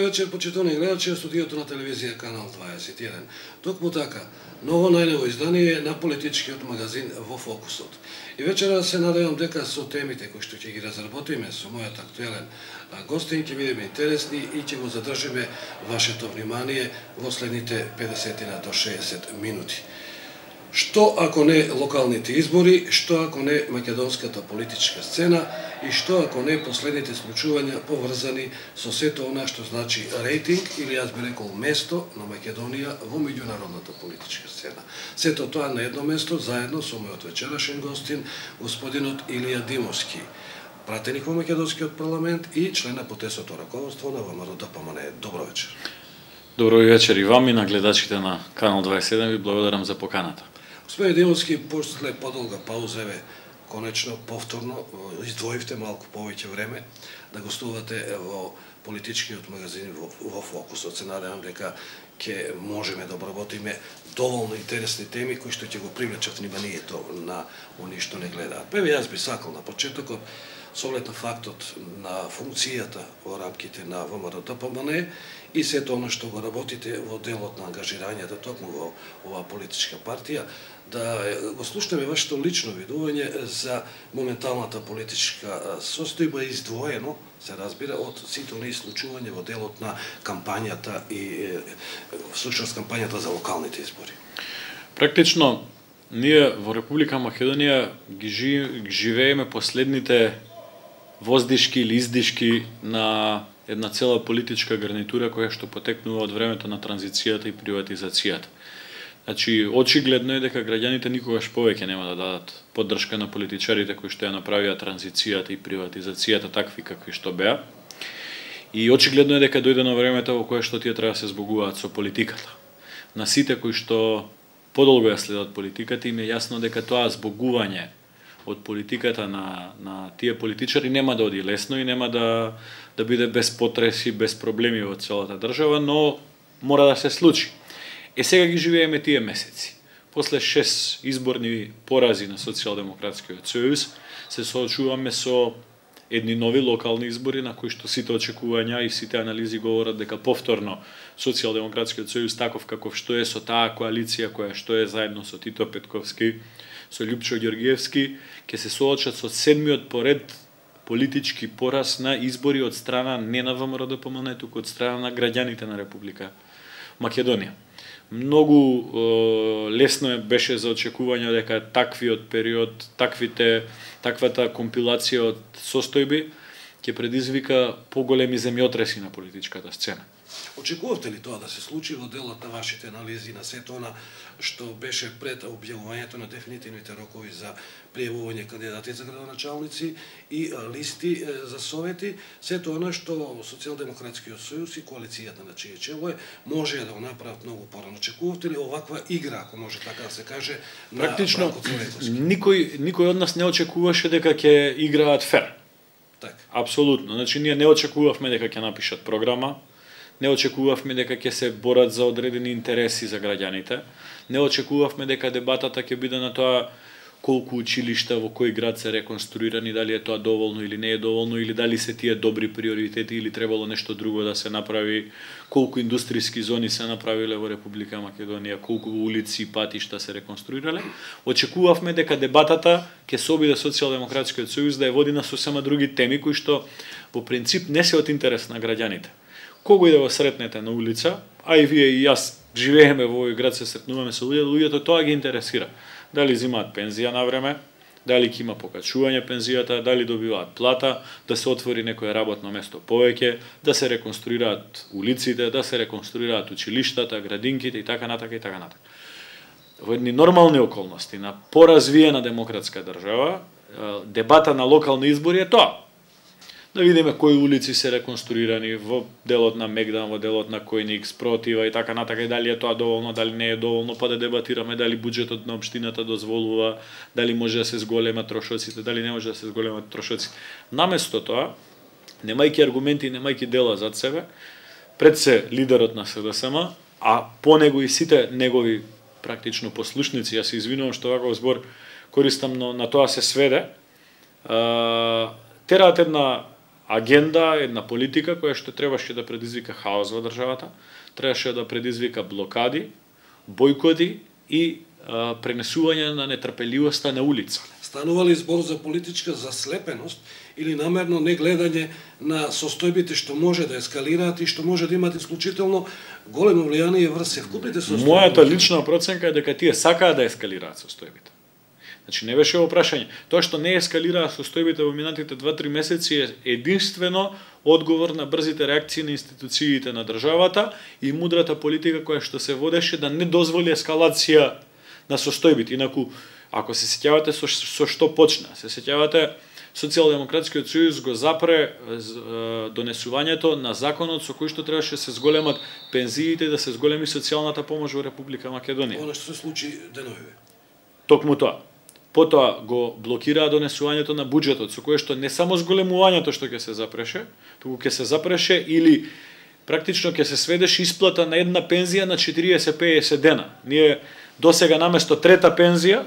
вечер, почитувани гледачи, студиото на телевизија Канал 21. Токму така, ново најново издание на политичкиот магазин во фокусот. И вечера се надевам дека со темите кои што ќе ги разработиме со мојот актуелен гостин ќе бидеме интересни и ќе го задржиме вашето внимание во следните 50 до 60 минути. Што ако не локалните избори, што ако не македонската политичка сцена и што ако не последните случувања поврзани со сето она што значи рейтинг или јас би рекол место на Македонија во меѓународната политичка сцена. Сето тоа на едно место заедно со мојот вечерашен гостин господинот Илија Димовски, пратеник во македонскиот парламент и член на потесното раководство на ВМРО-ДПМНЕ. Добро вечер. Добро вечер и вам и на гледачите на Канал 27. Ви благодарам за поканата. Господин Димовски, после подолга пауза, конечно, повторно издвоивте малку повеќе време да гостувате во политичкиот магазин во фокусот. Се надевам дека ќе можеме да обработиме доволно интересни теми кои што ќе го привлечат вниманието на оние што не гледаат. Први јас би сакал на почетокот со оглед на фактот на функцијата во рамките на ВМРО-ДПМНЕ и сето оно што го работите во делот на ангажирањето токму во оваа политичка партија, да го слушнеме вашето лично видување за моменталната политичка состојба издвоено, се разбира, од сите оние случувања во делот на кампањата и всушност кампањата за локалните избори. Практично, ние во Република Македонија ги живееме последните воздишки или издишки на една цела политичка гарнитура која што потекнува од времето на транзицијата и приватизацијата. Значи, очигледно е дека граѓаните никогаш повеќе нема да дадат поддршка на политичарите кои што ја направија транзицијата и приватизацијата такви какви што беа. И очигледно е дека дојде на времето во кое што тие треба да се збогуваат со политиката. На сите кои што подолго ја следат политиката им е јасно дека тоа збогување од политиката на тие политичари нема да оди лесно и нема да биде без потреси, без проблеми во целата држава, но мора да се случи. Сега ги живееме тие месеци. После 6 изборни порази на Социјалдемократскиот сојуз, се соочуваме со едни нови локални избори на кои што сите очекувања и сите анализи говорат дека повторно Социјалдемократскиот сојуз таков каков што е со таа коалиција која што е заедно со Тито Петковски, со Љупчо Ѓоргиевски, ќе се соочат со седмиот поред политички пораз на избори од страна не на ВМРО-ДПМНЕ, туку од страна на граѓаните на Република Македонија. Многу лесно беше за очекување дека таквиот период, таквата компилација од состојби ќе предизвика поголеми земјотреси на политичката сцена. Очекувавте ли тоа да се случи во делот на вашите анализи на сето она што беше пред објавувањето на дефинитивните рокови за пријавување кандидати за градоначалници и листи за совети, сето она што Социјалдемократскиот сојуз и коалицијата на чие чело може да го направат многу порано? Очекувавте ли оваква игра, ако може така да се каже, на практично Цветковски? никој од нас не очекуваше дека ќе играат фер. Так. Апсолутно. Значи ние не очекувавме дека ќе напишат програма, не очекувавме дека ќе се борат за одредени интереси за граѓаните, не очекувавме дека дебатата ќе биде на тоа колку училишта во кој град се реконструирани, дали е тоа доволно или не е доволно, или дали се тие добри приоритети или требало нешто друго да се направи, колку индустријски зони се направиле во Република Македонија, колку улици и патишта се реконструирале. Очекувавме дека дебатата ќе се обиде Социјалдемократскиот сојуз да ја води на сосема други теми кои што во принцип не се од интерес на граѓаните. Кого и да го сретнете на улица, а и вие и јас живееме во овој град, се сретнуваме со луѓето, тоа ги интересира. Дали взимаат пензија на време, дали ќе има покачување пензијата, дали добиваат плата, да се отвори некое работно место повеќе, да се реконструираат улиците, да се реконструираат училиштата, градинките и така натака и така натака. Во едни нормални околности на поразвиена демократска држава, дебата на локални избори е тоа. Да видиме кои улици се реконструирани во делот на Мегдан, во делот на Којник, Спротива и така натака, и дали е тоа доволно, дали не е доволно, па да дебатираме дали буџетот на општината дозволува, дали може да се зголемат трошоците, дали не може да се зголемат трошоците. Наместо тоа, немајќи аргументи, немајќи дела зад себе, пред се лидерот на СДСМ, а по него и сите негови практично послушници, јас се извинувам што ваков збор користам, но на тоа се сведе, тераат една агенда, една политика која што требаше да предизвика хаос во државата, требаше да предизвика блокади, бојкоти и пренесување на нетрпеливоста на улица. Станува ли збор за политичка заслепеност или намерно негледање на состојбите што може да ескалираат и што може да имат исклучително големо влијание врз севкупните состојби? Мојата лична проценка е дека тие сакаат да ескалираат состојбите. Значи не беше во прашање. Тоа што не ескалираа состојбите во минатите 2-3 месеци е единствено одговор на брзите реакции на институциите на државата и мудрата политика која што се водеше да не дозволи ескалација на состојбите. Инаку, ако се сеќавате со што почна, се сеќавате Социјалдемократскиот сојуз го запре донесувањето на законот со кој што требаше да се зголемат пензиите и да се зголеми социјалната помош во Република Македонија. Она што се случи деновиве. Токму тоа. Потоа го блокираа донесувањето на буџетот со кое што не само зголемувањето што ќе се запреше, туку ќе се запреше или практично ќе се сведеше исплата на една пензија на 40-50 дена. Ние досега наместо трета пензија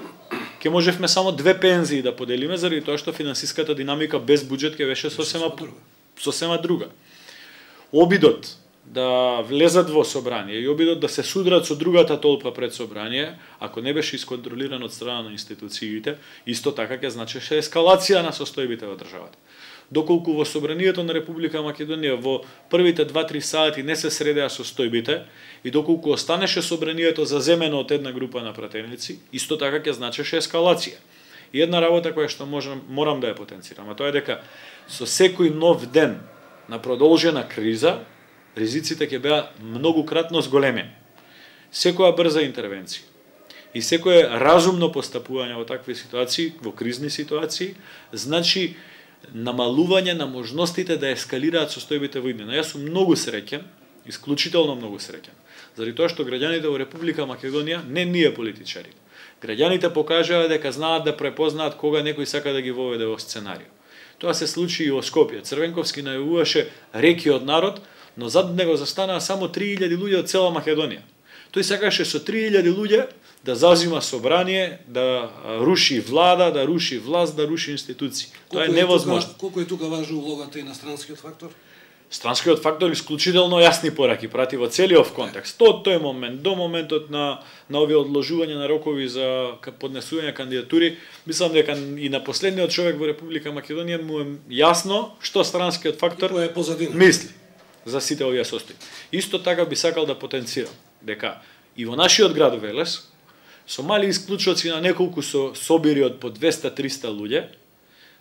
ќе можевме само 2 пензии да поделиме заради тоа што финансиската динамика без буџет ќе беше сосема друга. Обидот да влезат во собрание и обидот да се судрат со другата толпа пред собрание, ако не беше исконтролиран од страна на институциите, исто така ќе значеше ескалација на состојбите во државата. Доколку во собранието на Република Македонија во првите 2-3 сати не се средеа состојбите и доколку останеше собранието заземено од една група на пратеници, исто така ќе значеше ескалација. И една работа која што морам да ја потенцирам, а тоа е дека со секој нов ден на продолжена криза, ризиците ќе беа многукратно зголемени. Секоја брза интервенција и секое разумно постапување во такви ситуации, во кризни ситуации, значи намалување на можностите да ескалираат состојбите во иднина. Јас сум многу среќен, исклучително многу среќен, заради тоа што граѓаните во Република Македонија, не ние политичарите, граѓаните покажаа дека знаат да препознаат кога некој сака да ги воведе во сценарио. Тоа се случи и во Скопје. Црвенковски најавуваше реки од народ, но зад него застанаа само 3000 луѓе од цела Македонија. Тој сакаше со 3000 луѓе да зазима собрание, да руши влада, да руши власт, да руши институции. Тоа е невозможно. Колку е тука важна улогата и на странскиот фактор? Странскиот фактор исклучително јасни пораки прати во целиот контекст. Од тој момент до моментот на овие одложување на рокови за поднесување кандидатури, мислам дека и на последниот човек во Република Македонија му е јасно што странскиот фактор мисли за сите овие состојби. Исто така би сакал да потенцирам дека и во нашиот град Велес, со мали исклучоци на неколку собири од по 200-300 луѓе,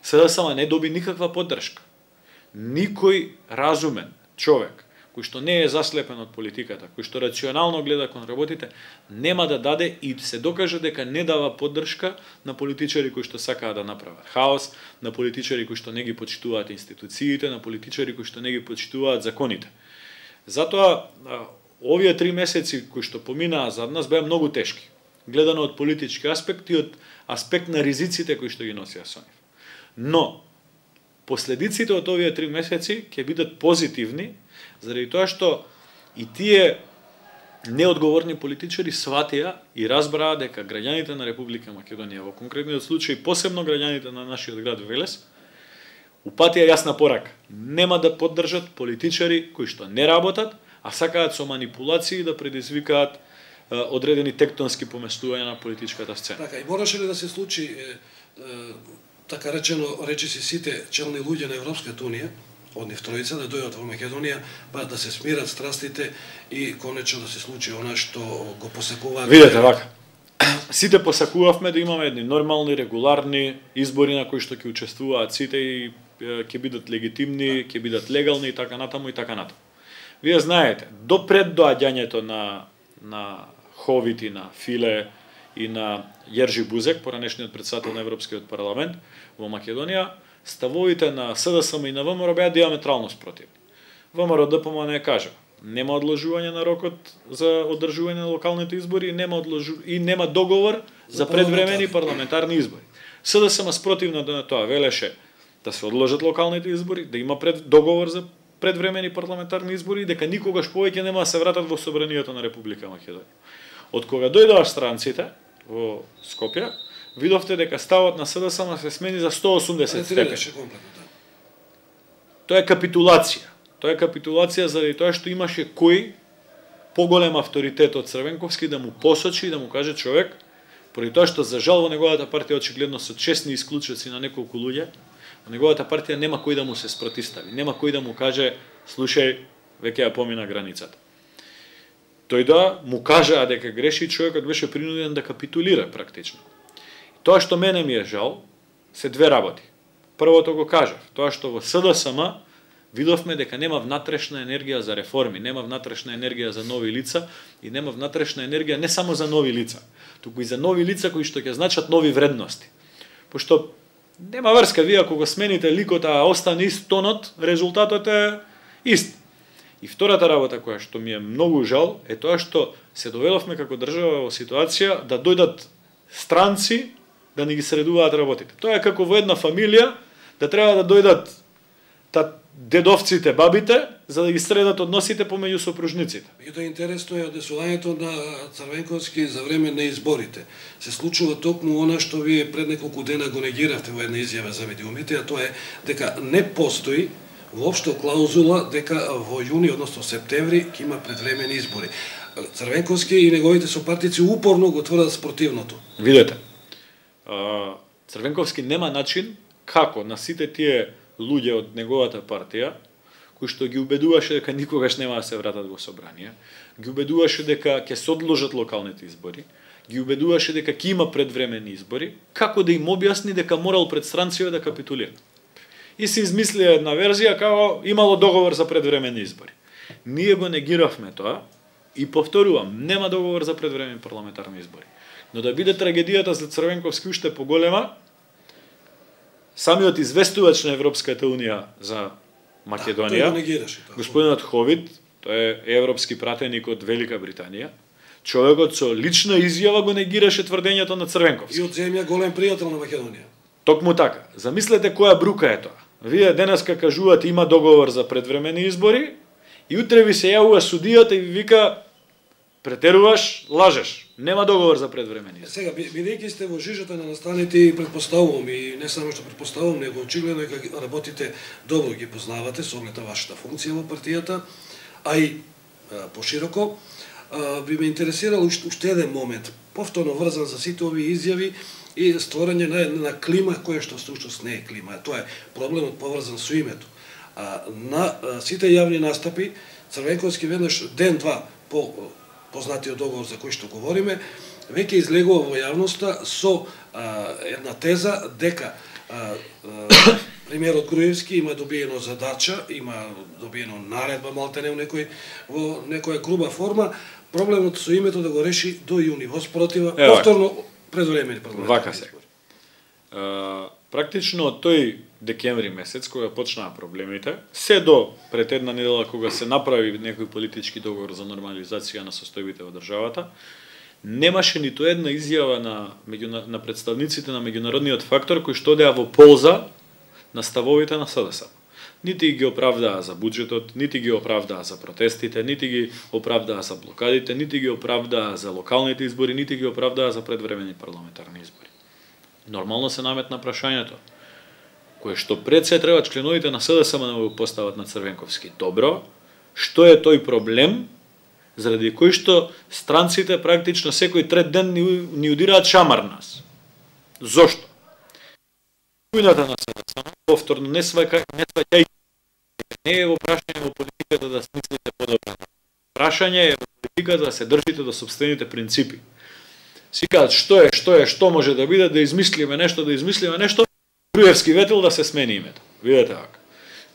СДСМ не доби никаква поддршка. Никој разумен човек, кој што не е заслепен од политиката, кој што рационално гледа кон работите, нема да даде и се докаже дека не дава поддршка на политичари кои што сакаат да направат хаос, на политичари кои што не ги почитуваат институциите, на политичари кои што не ги почитуваат законите. Затоа, овие 3 месеци кои што поминаа зад нас беа многу тешки, гледано од политички аспект и од аспект на ризиците кои што ги носија со нив. Но, последиците од овие 3 месеци ќе бидат позитивни, заради тоа што и тие неодговорни политичари сватија и разбраа дека граѓаните на Република Македонија, во конкретниот случај посебно граѓаните на нашиот град Велес, упатија јасна порака. Нема да поддржат политичари кои што не работат, а сакаат со манипулации да предизвикаат одредени тектонски поместувања на политичката сцена. Така, и мораше ли да се случи така речено, речиси сите челни луѓе на Европската Унија, од нив тројца, да дојдат во Македонија, па да се смират страстите и конечно да се случи она што го посакуваат. Видете вака. Сите посакувавме да имаме едни нормални, регуларни избори на кои што ќе учествуваат сите и ќе бидат легитимни, ќе бидат легални и така натаму и така натаму. Вие знаете, до пред доаѓањето на Ховит и на Филе и на Јержи Бузек, поранешниот председател на Европскиот парламент во Македонија, ставовите на СДСМ и на ВМРО беа диаметрално спротивни. ВМРО ДПМН не кажа, нема одложување на рокот за одржување на локалните избори и нема договор за предвремени парламентарни избори. СДСМ спротивно на тоа велеше да се одложат локалните избори, да има договор за предвремени парламентарни избори и дека никогаш повеќе нема да се вратат во собранието на Република Македонија. Од кога дојдоа странците во Скопје, видовте дека ставот на СДСМ се смени за 180 степени. Тоа е капитулација. Тоа е капитулација заради тоа што имаше кој поголем авторитет од Црвенковски да му посочи и да му каже човек, поради тоа што за жал во неговата партија очигледно се честни исклучоци на неколку луѓе, во неговата партија нема кој да му се спротистави, нема кој да му каже, слушај, веќе ја помина границата. Тој да му кажа дека греши, човекот беше принуден да капитулира практично. Тоа што мене ми е жал, се две работи. Првото го кажав, тоа што во СДСМ видовме дека нема внатрешна енергија за реформи, нема внатрешна енергија за нови лица и нема внатрешна енергија не само за нови лица, туку и за нови лица кои што ќе значат нови вредности. Пошто нема врска, вие ако го смените ликот, а остане ист тонот, резултатот е ист. И втората работа која што ми е многу жал е тоа што се доведовме како држава во ситуација да дојдат странци да ни ги средуваат работите. Тоа е како во една фамилија да треба да дојдат дедовците, бабите, за да ги средат односите помеѓу сопружниците. Меѓутоа интересно е одесувањето на Црвенковски за време на изборите. Се случува токму она што вие пред неколку дена го негиравте во една изјава за медиумите, а тоа е дека не постои воопшто клаузула дека во јуни, односно септември, ќе има предвремени избори. Црвенковски и неговите сопартици упорно го тврдат спротивното. Видете, Црвенковски нема начин како на сите тие луѓе од неговата партија, кои што ги убедуваше дека никогаш нема да се вратат во собрание, ги убедуваше дека ќе се одложат локалните избори, ги убедуваше дека ќе има предвремени избори, како да им објасни дека морал пред странците да капитулира. И се измисли една верзија како имало договор за предвремени избори. Ние го негиравме тоа и повторувам, нема договор за предвремени парламентарни избори. Но да биде трагедијата за Црвенковски уште поголема, самиот известувач на Европската Унија за Македонија, господинот Ховид, тој е европски пратеник од Велика Британија, човекот со лична изјава го негираше тврдењето на Црвенковски. И од земја голем пријател на Македонија. Токму така. Замислете која брука е тоа. Вие денеска кажувате има договор за предвремени избори и утре ви се јавува судијата и ви вика претеруваш, лажеш. Нема договор за предвремени избори. Сега, бидејќи сте во жижата на настаните и предпоставувам, и не само што предпоставувам, него очигледно дека работите добро, ги познавате со оглед на вашата функција во партијата, а и пошироко, би ме интересирал уште еден момент, повторно врзан за сите овие изјави и створање на клима која што всушност не е клима. Тоа е проблемот поврзан со името. На сите јавни настапи Црвенковски веднаш ден-два по познатиот договор за кој што говориме, веќе излегува во јавноста со една теза дека премиерот Груевски има добиено задача, има добиено наредба малтене во некоја груба форма, проблемот со името да го реши до јуни, во спротива повторно предвремени парламентарни. Вака се. Практично од тој декември месец, кога почнаа проблемите, се до пред една недела кога се направи некој политички договор за нормализација на состојбите во државата, немаше ниту една изјава на представниците на меѓународниот фактор кој што одеа во полза на ставовите на СДС. Нити ги оправдаа за буџетот, нити ги оправдаа за протестите, нити ги оправдаа за блокадите, нити ги оправдаа за локалните избори, нити ги оправдаа за предвремени парламентарни избори. Нормално се наметна прашањето, кое што пред се треба членовите на СДСМ да го постават на Црвенковски. Добро, што е тој проблем, заради кој што странците практично секој трет ден ни удираат шамар нас? Зошто? Кујната на СДСМ, повторно, не сваќајќи, не е во прашање во политиката да смислите подобро. Прашање е во политиката да се држите до собствените принципи. Си кажат што може да биде, да измислиме нешто, Груевски ветил да се смени името. Видете така.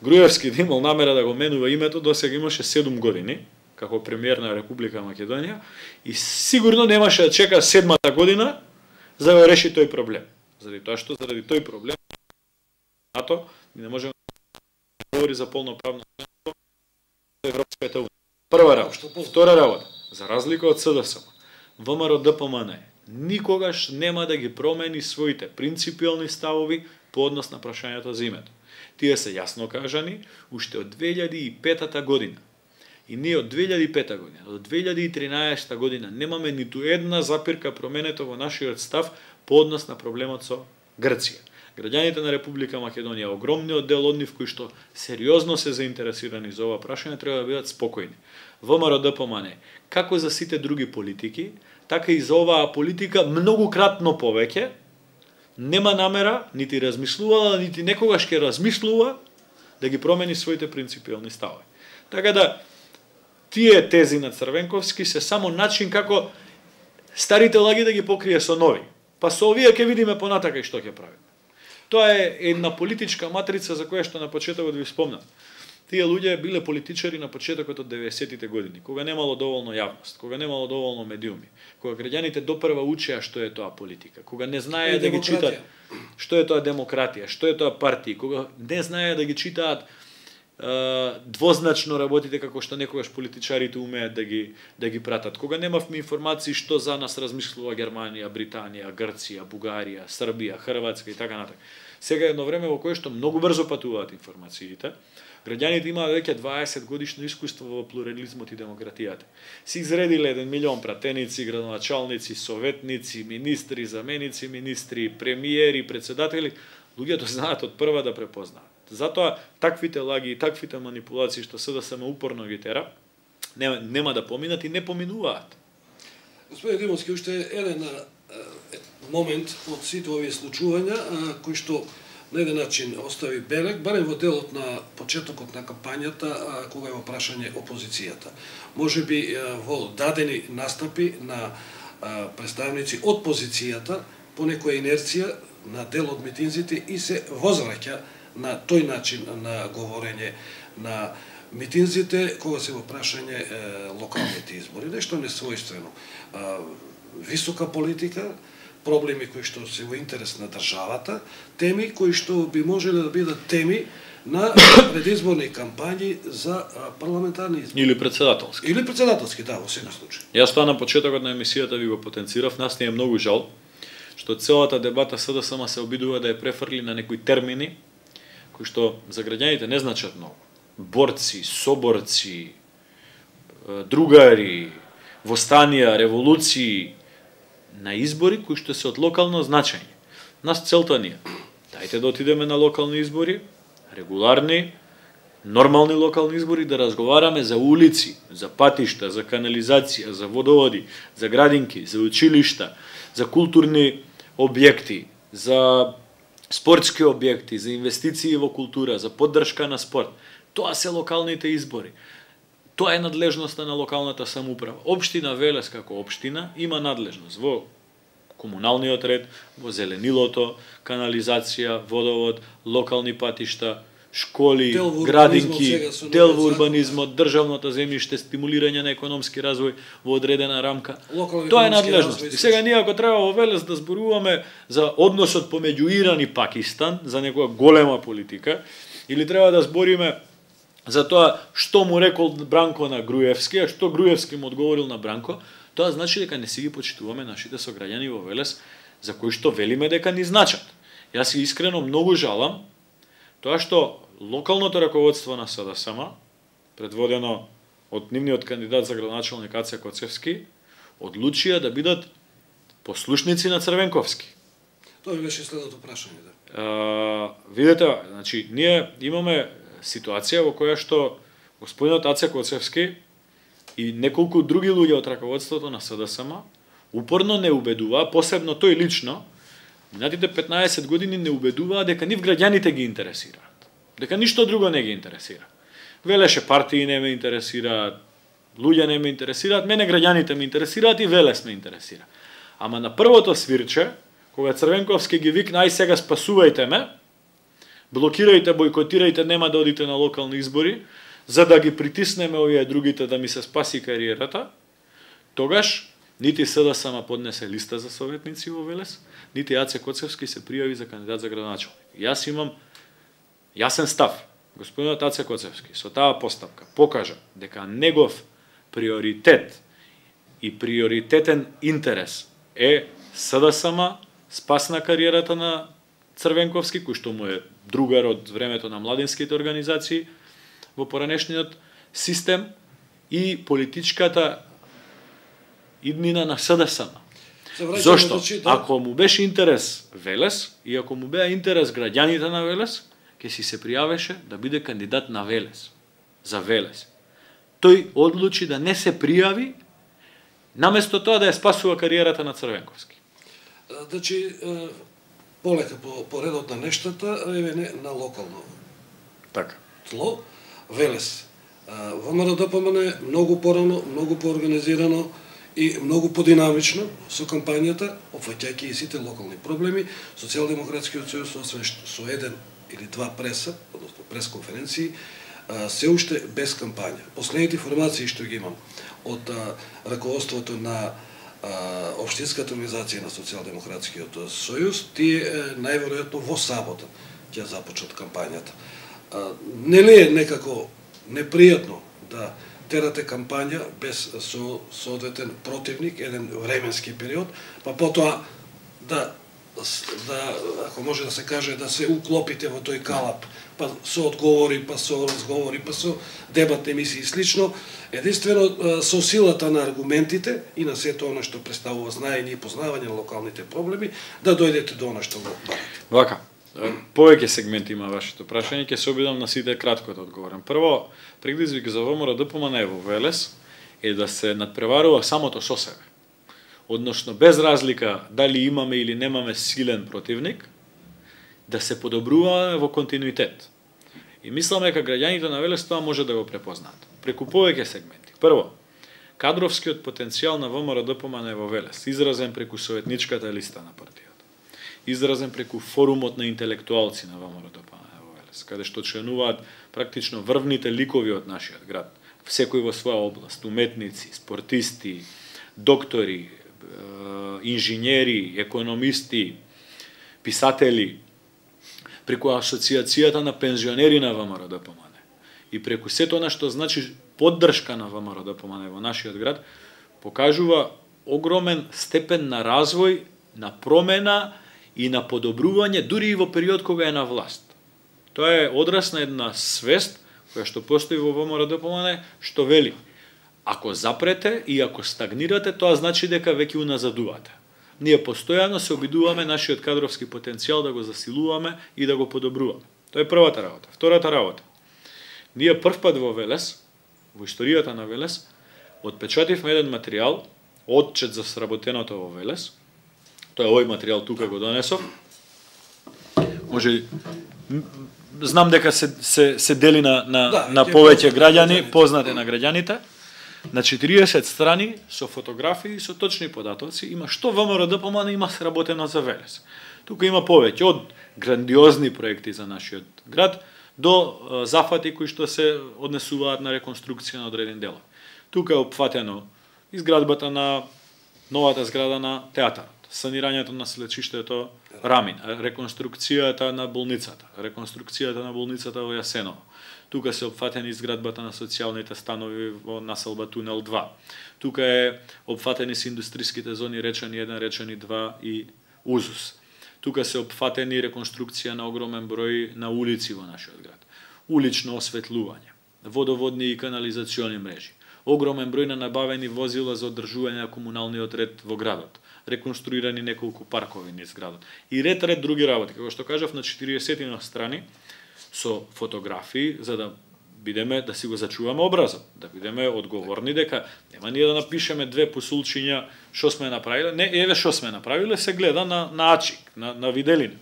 Груевски да имал намера да го менува името, досега имаше 7 години, како премиер на Република Македонија, и сигурно немаше да чека 7-та година за да реши тој проблем. Заради тоа што заради тој проблем НАТО не можеме да говори за полноправно членство во Европската унија. Прва работа. Втора работа. За разлика од СДСМ, ВМРО ДПМН никогаш нема да ги промени своите принципиални ставови по однос на прашањето за името. Тие се јасно кажани уште од 2005 година. И ние од 2005 година до 2013 година немаме ниту една запирка променето во нашиот став по однос на проблемот со Грција. Граѓаните на Република Македонија, огромниот дел од нив кои што сериозно се заинтересирани за ова прашање, треба да бидат спокојни. ВМРО ДПМН, како за сите други политики, така и за оваа политика многукратно повеќе, нема намера, нити размислувала, нити некогаш ќе размислува да ги промени своите принципиални ставови. Така да, тие тези на Црвенковски се само начин како старите лаги да ги покрие со нови. Па со овие ќе видиме понатака и што ќе правиме. Тоа е една политичка матрица за која што на почетокот ви спомнав. Тие луѓе биле политичари на почетокот од 90-тите години, кога немало доволно јавност, кога немало доволно медиуми, кога граѓаните допрва учеа што е тоа политика, кога не знаеа да ги читаат што е тоа демократија, што е тоа партии, кога не знаеа да ги читаат двозначно работите како што некогаш политичарите умеат да ги пратат. Кога немавме информации што за нас размислува Германија, Британија, Грција, Бугарија, Србија, Хрватска и така натаму. Сега е едно време во кое што многу брзо патуваат информациите. Граѓаните имаат веќе 20 годишно искуство во плурализмот и демократијата. Си изредиле 1 милион пратеници, градоначалници, советници, министри, заменици министри, премиери, председатели. Луѓето знаат од прва да препознаат. Затоа таквите лаги и таквите манипулации што СДСМ упорно ги тера, нема да поминат и не поминуваат. Господин Димовски, уште еден момент од сите овие случувања кои што на еден начин остави белег, барем во делот на почетокот на кампањата, кога е во прашање опозицијата. Може би во дадени настапи на представници од позицијата, по некоја инерција на дел од митинзите и се возвраќа на тој начин на говорење на митинзите, кога се во прашање локалните избори. Нешто несвојствено. Висока политика, проблеми кои што се во интерес на државата, теми кои што би можеле да бидат теми на предизборни кампањи за парламентарни избори. Или председателски. Или председателски, да, во секој случај. Јас тоа на почетокот на емисијата ви го потенцирав, нас не е многу жал, што целата дебата СДСМ се обидува да ја префрли на некои термини, кои што за граѓаните не значат многу. Борци, соборци, другари, востанија, револуции, на избори кои што се од локално значење. Нас целта ни е, дајте да отидеме на локални избори, регуларни, нормални локални избори, да разговараме за улици, за патишта, за канализација, за водоводи, за градинки, за училишта, за културни објекти, за спортски објекти, за инвестиции во култура, за поддршка на спорт. Тоа се локалните избори. Тоа е надлежноста на локалната самоуправа. Општина Велес како општина има надлежност во комуналниот ред, во зеленилото, канализација, водовод, локални патишта, школи, градинки, дел во урбанизмот, државното земјиште, стимулирање на економски развој во одредена рамка. Тоа е надлежност. И сега ние ако треба во Велес да зборуваме за односот помеѓу Иран и Пакистан, за некоја голема политика, или треба да збориме за тоа што му рекол Бранко на Груевски, а што Груевски му одговорил на Бранко, тоа значи дека не си ги почитуваме нашите сограѓани во Велес, за кои што велиме дека ни значат. Јас искрено многу жалам тоа што локалното раководство на СДСМ, предводено од нивниот кандидат за градоначалник Аце Коцевски, одлучија да бидат послушници на Црвенковски. Тоа ми беше следното прашање, да. Видете, значи, ние имаме ситуација во која што господинот Аце Коцевски и неколку други луѓе од раководството на СДСМ упорно не убедува, посебно тој лично, минатите 15 години не убедуваа дека нив граѓаните ги интересираат, дека ништо друго не ги интересира. Велеше партии не ме интересираат, луѓе не ме интересираат, мене граѓаните ме интересираат и Велес ме интересира. Ама на првото свирче, кога Црвенковски ги викна, ај сега спасувајте ме, блокирајте, бойкотирајте, нема да одите на локални избори, за да ги притиснеме овие другите да ми се спаси кариерата, тогаш нити СДСМ поднесе листа за советници во Велес, нити Аце Коцевски се пријави за кандидат за градоначалник. Јас имам јасен став. Господинот Аце Коцевски со таа постапка покажа дека негов приоритет и приоритетен интерес е СДСМ, спас на кариерата на Црвенковски, кој што му е другар од времето на младинските организации во поранешниот систем, и политичката иднина на СДСМ. Зошто? Ако му беше интерес Велес и ако му беа интерес граѓаните на Велес, ќе си се пријавеше да биде кандидат на Велес, за Велес. Тој одлучи да не се пријави, наместо тоа да ја спасува кариерата на Црвенковски. Значи, полека по редот на нештата, еве на локално Така. тло, Велес. ВМРО ДПМН многу порано, многу поорганизирано и многу подинамично со кампањата, опфаќајќи и сите локални проблеми, Социјалдемократскиот сојуз, освен со еден или два преса, односно пресконференции, се уште без кампања. Последните информации што ги имам од раководството на Општинската организација на Социјалдемократскиот сојуз, тие најверојатно во сабота ќе започнат кампањата. Нели е некако непријатно да терате кампања без соодветен противник, еден временски период, па потоа да ако може да се каже, да се уклопите во тој калап, па со одговори, па со разговори, па со дебатни емисии и слично, единствено со силата на аргументите и на сето оно што представува знаење и познавање на локалните проблеми, да дојдете до оно што го барате. Вака, повеќе сегменти има вашето прашање, ќе се обидам на сите кратко да одговорам. Прво, предизвик за ВМРО ДПМН во Велес е да се надпреварува самото со себе. Односно, без разлика дали имаме или немаме силен противник, да се подобруваме во континуитет. И мислам дека граѓаните на Велес тоа може да го препознаат. Преку повеќе сегменти. Прво, кадровскиот потенцијал на ВМРО ДПМН во Велес, изразен преку советничката листа на партијата, изразен преку форумот на интелектуалци на ВМРО ДПМН во Велес, каде што членуваат практично врвните ликови од нашиот град, секој во своја област, уметници, спортисти, доктори, инженери, економисти, писатели, преку асоциацијата на пензионери на ВМРО ДПМН и преку сето она што значи поддршка на ВМРО ДПМН во нашиот град, покажува огромен степен на развој, на промена и на подобрување дури и во период кога е на власт. Тоа е одраз на една свест која што постои во ВМРО ДПМН, што вели: ако запрете и ако стагнирате, тоа значи дека веќе уназадувате. Ние постојано се обидуваме нашиот кадровски потенцијал да го засилуваме и да го подобруваме. Тоа е првата работа. Втората работа. Ние првпат во Велес, во историјата на Велес, отпечативме еден материјал, отчет за сработеното во Велес. Тоа е овој материјал тука го донесов. Може, знам дека се дели на повеќе граѓани, познате на граѓаните. На 40 страни со фотографии и со точни податоци има што ВМРО ДПМН има сработено за Велес. Тука има повеќе од грандиозни проекти за нашиот град до зафати кои што се однесуваат на реконструкција на одреден дел. Тука е опфатено изградбата на новата зграда на театарот, санирањето на слечиштето Рамин, реконструкцијата на болницата, реконструкцијата на болницата во Јасеново. Тука се опфатени изградбата на социјалните станови во населба Тунел 2. Тука е опфатени се индустриските зони Речани 1, Речани 2 и Узус. Тука се опфатени реконструкција на огромен број на улици во нашиот град. Улично осветлување, водоводни и канализациони мрежи, огромен број на набавени возила за одржување на комуналниот ред во градот, реконструирани неколку паркови низ градот и ред други работи, како што кажав, на 40 страни со фотографии, за да бидеме, да си го зачуваме образот, да бидеме одговорни дека нема ние да напишеме две посулчиња што сме направиле, не, еве што сме направиле, се гледа на ачик, на виделина.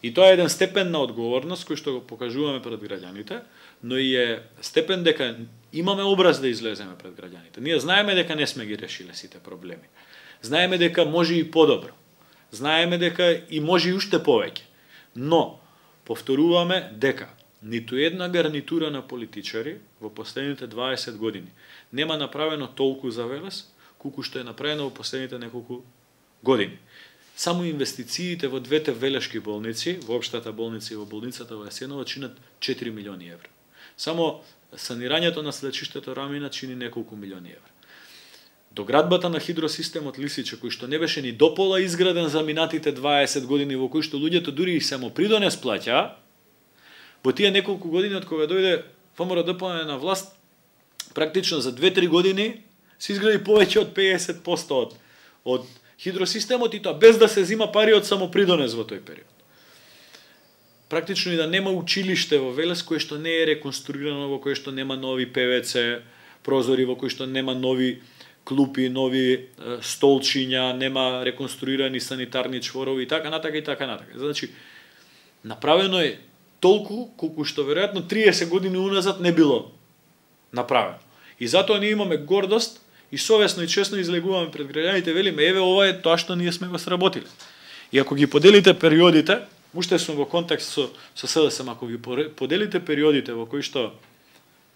И тоа е еден степен на одговорност кој што го покажуваме пред граѓаните, но и е степен дека имаме образ да излеземе пред граѓаните. Ние знаеме дека не сме ги решиле сите проблеми. Знаеме дека може и подобро. Знаеме дека и може и уште повеќе. Но повторуваме дека ниту една гарнитура на политичари во последните 20 години нема направено толку за Велес, колку што е направено во последните неколку години. Само инвестициите во двете велешки болници, во општата болница и во болницата во Јасеново, чинат 4 милиони евра. Само санирањето на слечиштето Рамина чини неколку милиони евра. Доградбата на хидросистемот Лисиче, кој што не беше ни допола изграден за минатите 20 години, во кој што луѓето дури и само придонес плаќаа, во тие неколку години од кога дојде ВМРО ДПМН на власт, практично за 2-3 години се изгради повеќе од 50% од хидросистемот и тоа без да се зима пари од самопридонес во тој период. Практично и да нема училиште во Велес кое што не е реконструирано, во кое што нема нови ПВЦ прозори, во кои што нема нови клупи, нови столчиња, нема реконструирани санитарни чворови и така натака и така натака. Значи, направено е толку колку што веројатно 30 години уназад не било направено. И затоа ние имаме гордост и совесно и честно излегуваме пред граѓаните, велиме еве ова е тоа што ние сме го сработиле. И ако ги поделите периодите, уште сум во контекст со СДСМ, ако ги поделите периодите во кои што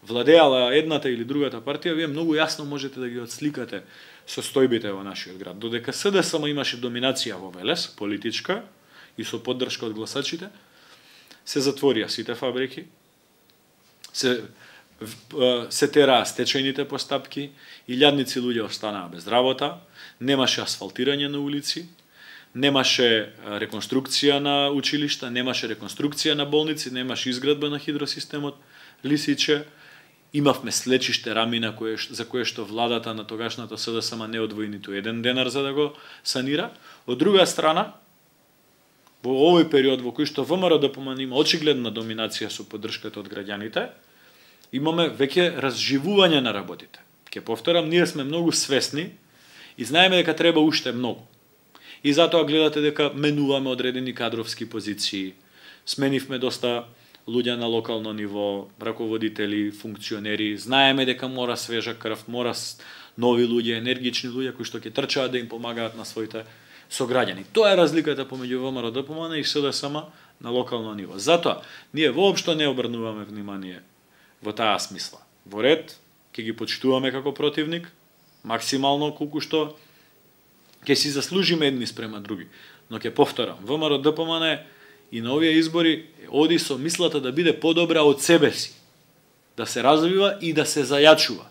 владеала едната или другата партија, вие многу јасно можете да ги отсликате состојбите во нашиот град. Додека СДСМ имаше доминација во Велес, политичка и со поддршка од гласачите, се затворија сите фабрики, се тераа стечајните постапки, илјадници луѓе останаа без работа, немаше асфалтирање на улици, немаше реконструкција на училишта, немаше реконструкција на болници, немаше изградба на хидросистемот Лисиче, имавме слечиште Рамина за кое што владата на тогашната СДСМ не одвои ниту еден денар за да го санира. Од друга страна, во овој период во кој што ВМРО-ДПМН има очигледна доминација со поддршката од граѓаните, имаме веќе разживување на работите. Ке повторам, ние сме многу свесни и знаеме дека треба уште многу. И затоа гледате дека менуваме одредени кадровски позиции, сменивме доста луѓе на локално ниво, раководители, функционери, знаеме дека мора свежа крв, мора нови луѓе, енергични луѓе кои што ќе трчаат да им помагаат на своите сограѓани. Тоа е разликата помеѓу ВМРО-ДПМН и СДСМ на локално ниво. Затоа, ние воопшто не обрнуваме внимание во таа смисла. Во ред, ќе ги почитуваме како противник, максимално колку што ќе си заслужиме едни спрема други. Но ќе повторам, ВМРО-ДПМН и на овие избори оди со мислата да биде подобра од себе си, да се развива и да се зајачува.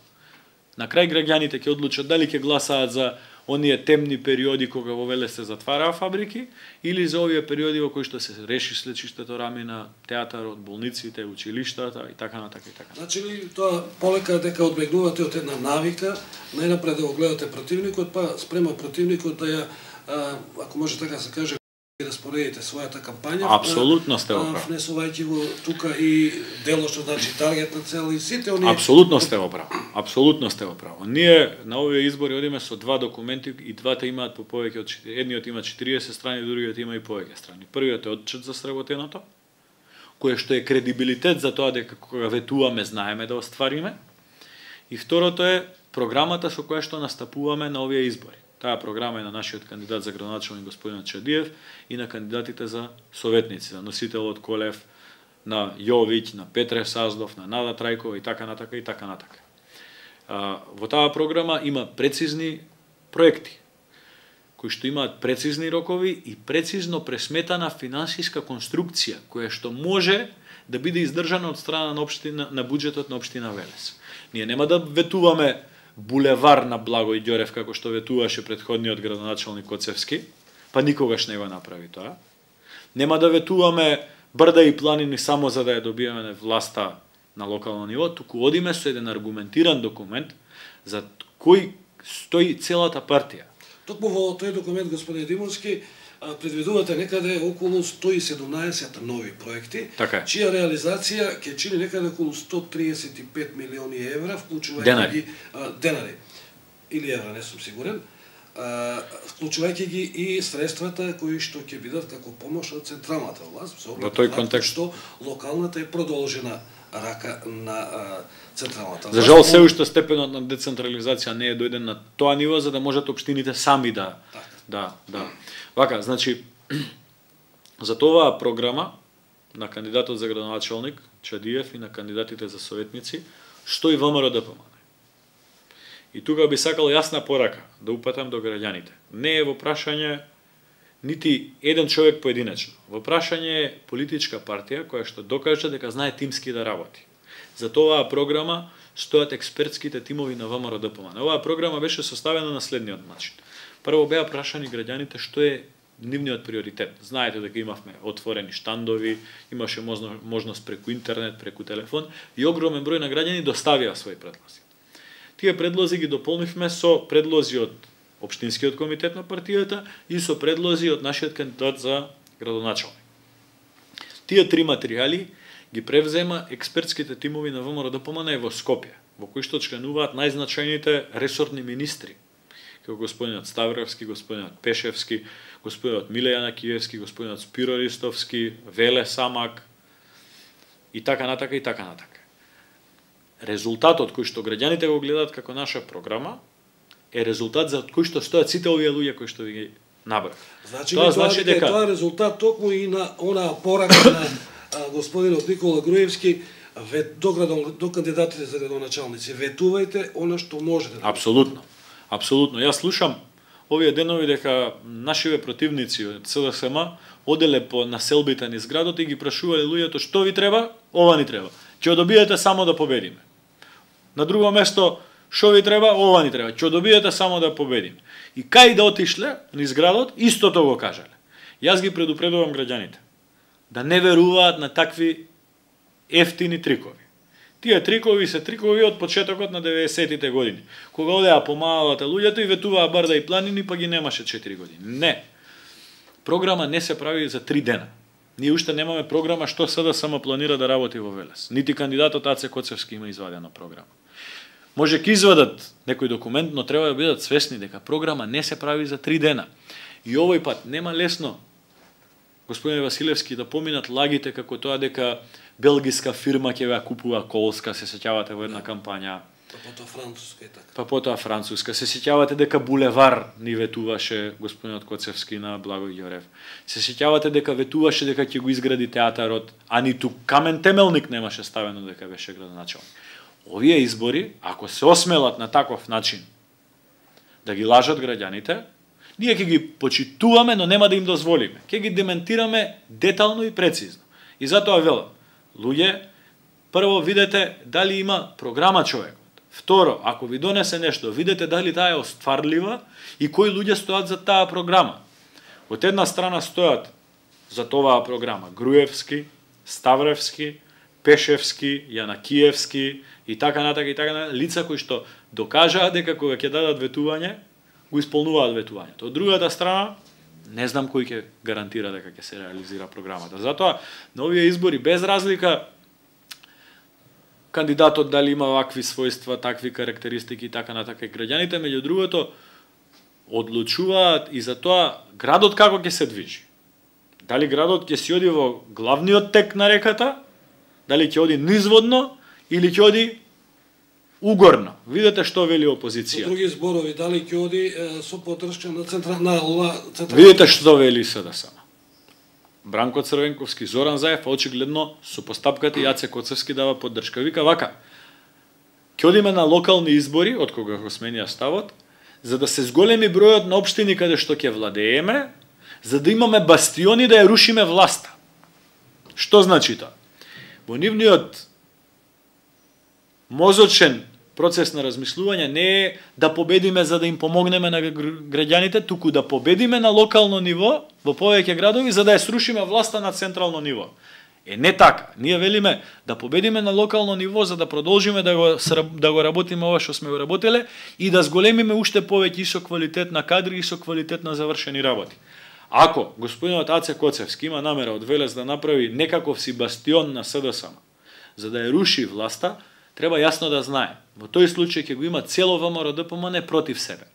На крај граѓаните ќе одлучат дали ќе гласаат за оние темни периоди кога во Велес се затвараа фабрики или за овие периоди во кои што се реши слечиштето Рамина, театарот, болниците, училиштата и така натака и така. Значи ли тоа полека дека одбегнувате од една навика, најнапред да го гледате противникот, па спрема противникот да ја, ако може така да се каже, да споредите својата кампања. Апсолутно сте во прав. Внесувајќи го тука и дело што значи таргетна цел и сите оние. Апсолутно сте во прав. Апсолутно сте во прав. Ние на овие избори одиме со два документи и двата имаат по повеќе од едниот има 40 страни, другиот има и повеќе страни. Првиот е отчет за сработеното, кое што е кредибилитет за тоа дека кога ветуваме знаеме да оствариме. И второто е програмата со која што настапуваме на овие избори. Таа програма е на нашиот кандидат за градоначалник господин Чадиев и на кандидатите за советници, на носителот Колев, на Јовиќ, на Петре Саздов, на Нада Трајкова и така натака и така натака. Во таа програма има прецизни проекти кои што имаат прецизни рокови и прецизно пресметана финансиска конструкција која што може да биде издржана од страна на буџетот на општина Велес. Ние нема да ветуваме булевар на Благој Ѓорев како што ветуваше претходниот градоначалник Коцевски, па никогаш не го направи тоа. Нема да ветуваме брда и планини само за да ја добиеме на власта на локално ниво, туку одиме со еден аргументиран документ за кој стои целата партија. Токму во тој документ, господин Димовски, предвидувате некаде околу 117 нови проекти, чија реализација ќе чини некаде околу 135 милиони евра, вклучувајќи ги денари или евра, не сум сигурен, вклучувајќи ги и средствата кои што ќе бидат како помош од централната власт, со во тој контекст што локалната е продолжена рака на централната власт. За жал се уште степенот на децентрализација не е дојден на тоа ниво за да можат општините сами да. Вака, значи, за тоа програма на кандидатот за градоначалник Чадиев и на кандидатите за советници стои ВМРО-ДПМН. И тука би сакал јасна порака да упатам до граѓаните. Не е во прашање нити еден човек поединечно. Во прашање е политичка партија која што докажа дека знае тимски да работи. За тоа програма стојат експертските тимови на ВМРО-ДПМН. Оваа програма беше составена на следниот начин. Прво беа прашани граѓаните што е нивниот приоритет. Знаете дека имавме отворени штандови, имаше можност преку интернет, преку телефон и огромен број на граѓани доставија своји предлози. Тие предлози ги дополнивме со предлози од општинскиот комитет на партијата и со предлози од нашиот кандидат за градоначалник. Тие три материјали ги превзема експертските тимови на ВМРО ДПМН во Скопје, во кои што членуваат најзначајните ресорни министри, како господинот Ставровски, господинот Пешевски, господинот Миле Јанакиевски, господинот Спиро Ристовски, Веле Самак и така натака и така натака. Резултатот кој што граѓаните го гледаат како наша програма е резултат за кој што стојат сите овие луѓе кои што ви ги набрав. Значи дека тоа е резултат токму и на онаа порака на господинот Никола Груевски до кандидатите за градоначалници. Ветувајте она што можете. Апсолутно. Апсолутно. Јас слушам овие денови дека нашиве противници од СДСМ оделе по населбите низ градот и ги прашувале луѓето што ви треба, ова ни треба. Ќе добиете само да победиме. На друго место, што ви треба, ова ни треба. Ќе добиете само да победиме. И кај да отишле низ градот, истото го кажале. Јас ги предупредувам граѓаните да не веруваат на такви ефтини трикови. Тие трикови се трикови од почетокот на 90-тите години, кога одеа помалата луѓето и ветуваа барда и планини, па ги немаше 4 години. Не. Програма не се прави за 3 дена. Ние уште немаме програма што СДСМ планира да работи во Велес. Нити кандидатот Аце Коцевски има извадена програма. Може ќе извадат некој документ, но треба да бидат свесни дека програма не се прави за 3 дена. И овој пат нема лесно, господин Василевски, да поминат лагите како тоа дека белгиска фирма ќе ја купува Колска, се сеќавате во една кампања. Па потоа француска и така. Па потоа француска. Се сеќавате дека Булевар ни ветуваше господинот Коцевски на Благој Ѓорев. Се сеќавате дека ветуваше дека ќе го изгради театарот, а ниту камен темелник немаше ставено дека беше градоначалник. Овие избори, ако се осмелат на таков начин да ги лажат граѓаните, ние ќе ги почитуваме, но нема да им дозволиме. Ќе ги дементираме детално и прецизно. И затоа велам, луѓе, прво видете дали има програма човекот. Второ, ако ви донесе нешто, видете дали таа е остварлива и кои луѓе стојат за таа програма. Од една страна стојат за оваа програма Груевски, Ставревски, Пешевски, Јанакиевски и така натака, лица кои што докажаа дека кога ќе дадат ветување, го исполнуваат ветувањето. Од другата страна, не знам кој ќе гарантира дека ќе се реализира програмата. Затоа, на овие избори, без разлика кандидатот дали има вакви својства, такви карактеристики и така натака, граѓаните, меѓу другото, одлучуваат и за тоа градот како ќе се движи. Дали градот ќе си оди во главниот тек на реката, дали ќе оди низводно или ќе оди угорно. Видете што вели опозиција. Со други зборови, дали ќе оди со поддршка на централна. Видите што вели СДСМ. Бранко Црвенковски, Зоран Заев, очигледно со постапката Јаце Коцевски дава поддршка. Вика вака, ќе одиме на локални избори, од кога го сменија ставот, за да се зголеми бројот на општини каде што ќе владееме, за да имаме бастиони да ја рушиме власта. Што значи тоа? Во нивниот мозочен процес на размислување не е да победиме за да им помогнеме на граѓаните, туку да победиме на локално ниво во повеќе градови за да ја срушиме власта на централно ниво. Не така. Ние велиме да победиме на локално ниво за да продолжиме да го работиме ова што сме го работеле и да зголемиме уште повеќе и со квалитет на кадри и со квалитет на завршени работи. Ако господинот Аце Коцевски има намера од Велес да направи некаков си бастион на СДСМ за да ја руши власта, треба јасно да знае. Во тој случај ќе го има цело ВМРО ДПМН против себе.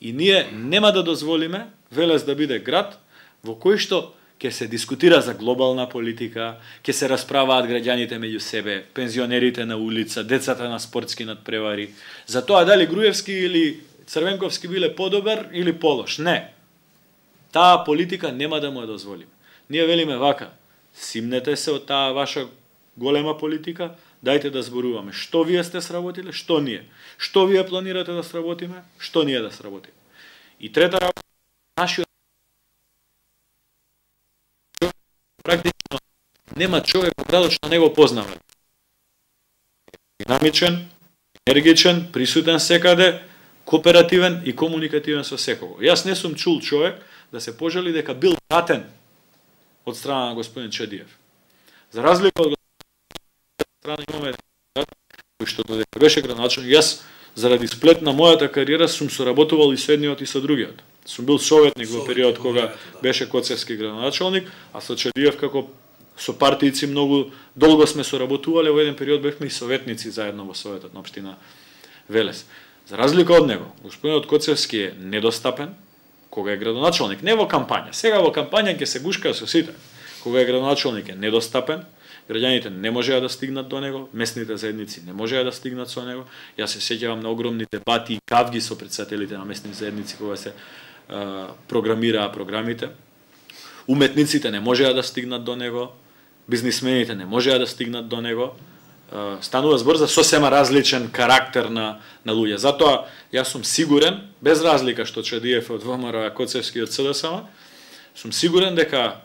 И ние нема да дозволиме Велес да биде град во кој што ќе се дискутира за глобална политика, ќе се расправаат граѓаните меѓу себе, пензионерите на улица, децата на спортски надпревари, за тоа дали Груевски или Црвенковски биле подобар или полош. Не. Таа политика нема да му ја дозволиме. Ние велиме вака, симнете се од таа ваша голема политика, дајте да зборуваме што вие сте сработиле, што ние. Што вие планирате да сработиме, што ние да сработиме. И трета работа, нашиот практично нема човек во градот што не го познава. Динамичен, енергичен, присутен секаде, кооперативен и комуникативен со секого. Јас не сум чул човек да се пожали дека бил пратен од страна на господин Чедиев. За разлика од страна имаме кој што додека беше градоначалник, јас заради сплет на мојата кариера сум соработувал и со едниот и со другиот. Сум бил советник во период кога беше Коцевски градоначалник, а со Чадиев како со партијци многу долго сме соработувале, во еден период бевме и советници заедно во Советот на општина Велес. За разлика од него, господинот Коцевски е недостапен кога е градоначалник, не во кампања. Сега во кампања ќе се гушка со сите. Кога е градоначалник е недостапен, граѓаните не можеа да стигнат до него, местните заедници не можеа да стигнат со него. Јас се сеќавам на огромни дебати и кавги со претседателите на местни заедници кога се програмираа програмите. Уметниците не можеа да стигнат до него, бизнисмените не можеа да стигнат до него. Станува збор за сосема различен карактер на луѓе. Затоа јас сум сигурен, без разлика што Чадиев од ВМРО, Коцевски од СДСМ, сум сигурен дека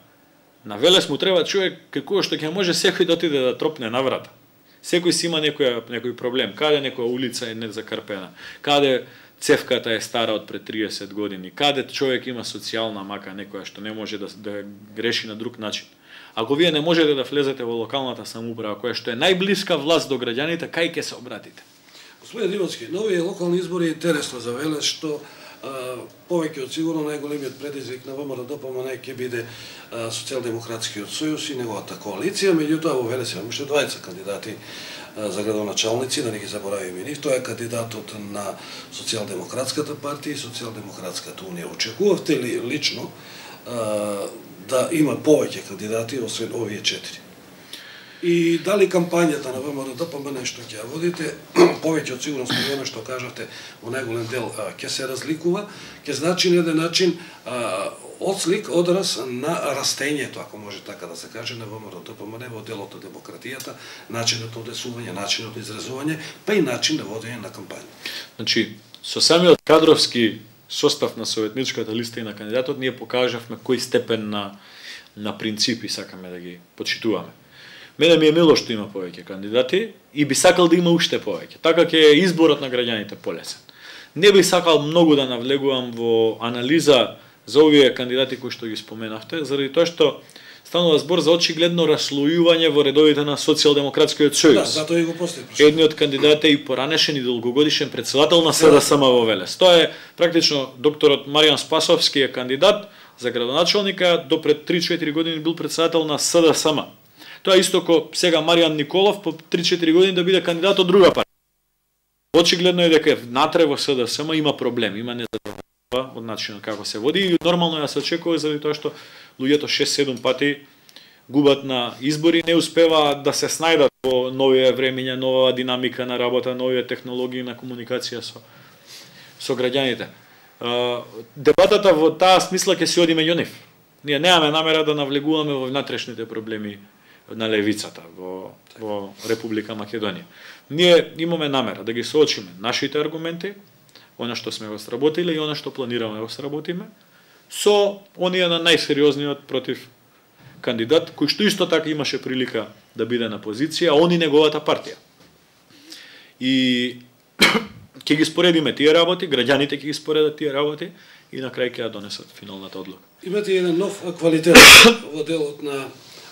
на Велес му треба човек како што ќе може секој да отиде да тропне на врата. Секој си има некој проблем, каде некоја улица е незакрпена, каде цевката е стара од пред 30 години, каде човек има социјална мака некоја што не може да греши на друг начин. Ако вие не можете да влезете во локалната самоуправа, која што е најблиска власт до граѓаните, кај ќе се обратите? Господин Димовски, нови локални избори е интересно за Велес, што повеќе од сигурно најголемиот предизвик на ВМРО-ДПМН ќе биде Социјалдемократскиот сојуз и неговата коалиција, меѓутоа во Велес имаме уште двајца кандидати за градоначалници, да не ги заборавиме нив. Тоа е кандидатот на Социјалдемократската партија и Социјалдемократската унија. Очекувавте ли лично да има повеќе кандидати освен овие 4? И дали кампањата на ВМРО-ДПМН што ќе ја водите, повеќе од сигурно спомена што кажавте, во најголем дел ќе се разликува, ќе значи на еден начин одслик, одраз на растењето, ако може така да се каже, на ВМРО-ДПМН во делот од демократијата, начинот на одесување, начинот на изразување, па и начин на водење на кампања. Значи, со самиот кадровски состав на советничката листа и на кандидатот, ние покажавме кој степен на принципи сакаме да ги почитуваме. Мене ми е мило што има повеќе кандидати и би сакал да има уште повеќе. Така ќе е изборот на граѓаните полесен. Не би сакал многу да навлегувам во анализа за овие кандидати кои што ги споменавте, заради тоа што станува збор за очигледно раслојување во редовите на Социјалдемократскиот сојуз. Да, затоа и го постави. Едниот кандидат е и поранешен и долгогодишен председател на СДСМ во Велес. Тоа е практично докторот Маријан Спасовски е кандидат за градоначалника, до пред 3-4 години бил председател на СДСМ. Тоа исто ко сега Маријан Николов по 3-4 години да биде кандидат од друга партија. Очигледно е дека внатре во СДСМ има проблем, има незадоволство од начинот како се води и нормално ја се очекува заради тоа што луѓето 6-7 пати губат на избори, не успеваат да се снајдат во новија времења, нова динамика на работа, нови технологии на комуникација со граѓаните. Дебатата во таа смисла ќе се оди меѓу нив. Ние немаме намера да навлегуваме во внатрешните проблеми на левицата во Република Македонија. Ние имаме намера да ги соочиме нашите аргументи, она што сме го сработиле и она што планираме да го сработиме, со оние на најсериозниот против кандидат, кој што исто така имаше прилика да биде на позиција, а он и неговата партија. И ќе ги споредиме тие работи, граѓаните ќе ги споредат тие работи и на крај ќе ја донесат финалната одлука. Имате еден нов квалитет во делот на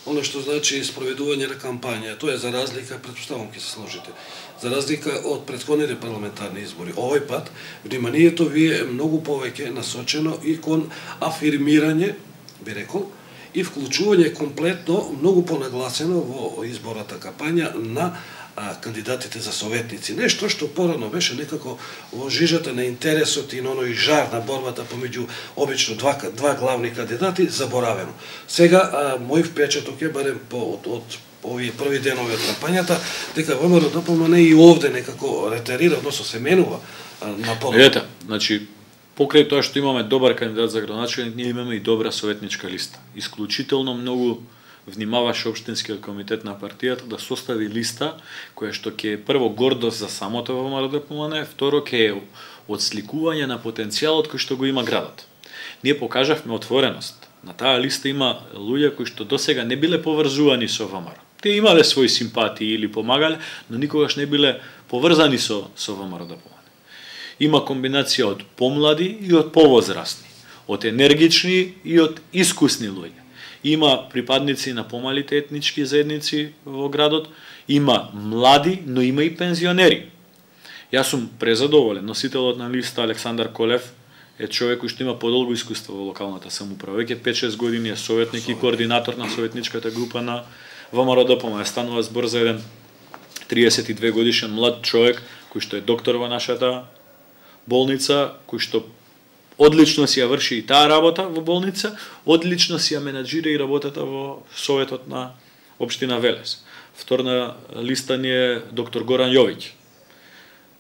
оно што значи спроведување на кампања. Тоа е за разлика, претпоставам ќе се сложите, за разлика од претходните парламентарни избори. Овој пат вниманието ви е многу повеќе насочено и кон афирмирање, би рекол, и вклучување комплетно, многу понагласено во изборната кампања на кандидатите за советници. Нешто што порано беше некако во жижата на интересот и на оној жар на борбата помеѓу обично два главни кандидати заборавено. Сега мој впечаток е барем од овие први денови од кампањата дека ВМРО-ДПМН и овде некако ретерира, односно се менува на подобро. Ете, значи покрај тоа што имаме добар кандидат за градоначалник, ние имаме и добра советничка листа. Исклучително многу внимаваше општинскиот комитет на партијата да состави листа која што ќе е прво гордост за самото ВМРО-ДПМН, второ ќе е одсликување на потенцијалот кој што го има градот. Ние покажавме отвореност. На таа листа има луѓе кои што досега не биле поврзувани со ВМРО. Тие имале своји симпатии или помагале, но никогаш не биле поврзани со ВМРО-ДПМН. Има комбинација од помлади и од повозрасни, од енергични и од искусни луѓе. Има припадници на помалите етнички заедници во градот, има млади, но има и пензионери. Јас сум презадоволен. Носителот на листа Александар Колев е човек кој што има подолго искуство во локалната самоуправа. Веќе 5-6 години е советник и координатор на советничката група на ВМРО-ДПМНЕ. Станува збор за еден 32 годишен млад човек кој што е доктор во нашата болница, кој што одлично си ја врши и таа работа во болница, одлично си ја менаџира и работата во советот на општина Велес. Втор на листа ни е доктор Горан Јовиќ.